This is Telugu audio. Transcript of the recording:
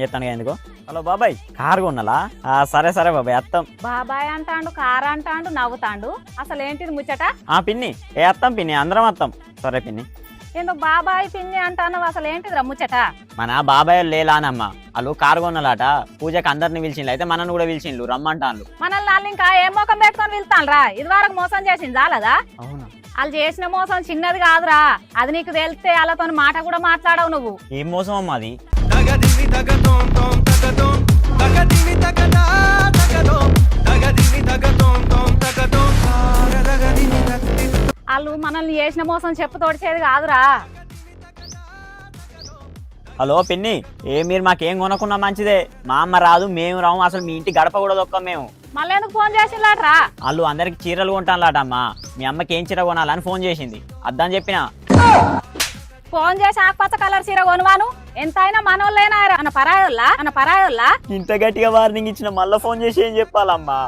చేస్తాను ఎందుకు. హలో బాబాయ్, కారు కొన్నాలా? సరే సరే బాబాయ్ అత్తం. బాబాయ్ అంటాండు, కారు అంటాండు, నవ్వుతాండు. అసలు ఏంటిది ముచ్చట? పిన్ని అత్తం పిన్ని, అందరం అత్తం. సరే పిన్ని. ఎందుకు బాబాయ్ పిన్ని అంటాను? అసలు ఏంటిదిరా ముచ్చట? మన బాబాయ్ లేలానమ్మ, వాళ్ళు కారు కొన్నాలట. పూజకి అందరిని పిలిచిండ్రు, అయితే మనల్ని కూడా పిలిచిండ్రు, రమ్మంటాను. మనల్ని వాళ్ళు ఇంకా ఏం మోకం పెట్టుకొని వెళ్తాను ఇది వరకు మోసం చేసింది చాలదా? అవునా? వాళ్ళు చేసిన మోసం చిన్నది కాదురా, అది నీకు తెలిస్తే వాళ్ళతో మాట కూడా మాట్లాడవు నువ్వు. ఏం మోసం అమ్మా అది? వాళ్ళు మనల్ని చేసిన మోసం చెప్పు తోడిచేది కాదురా. హలో పిన్ని, మీరు మాకేం కొనకున్నా మంచిదే. మా అమ్మ రాదు, మేము రాము, అసలు మీ ఇంటి గడప కూడా దొక్కం మేము. మళ్ళీ ఎందుకు ఫోన్ చేసిండ్లాట్రా? వాళ్ళు అందరికి చీరలు కొంటానులాట అమ్మా. మీ అమ్మకి ఏం చీర కొనాలని ఫోన్ చేసింది, అద్దని చెప్పిన. ఫోన్ చేసి ఆకుపచ్చ కలర్ చీర కొనువాను. ఎంత అయినా మనోళ్ళేనా అన్న పరాయోళ్ళ? ఇంత గట్టిగా వార్నింగ్ ఇచ్చిన మళ్ళీ ఫోన్ చేసి ఏం చెప్పాలమ్మా?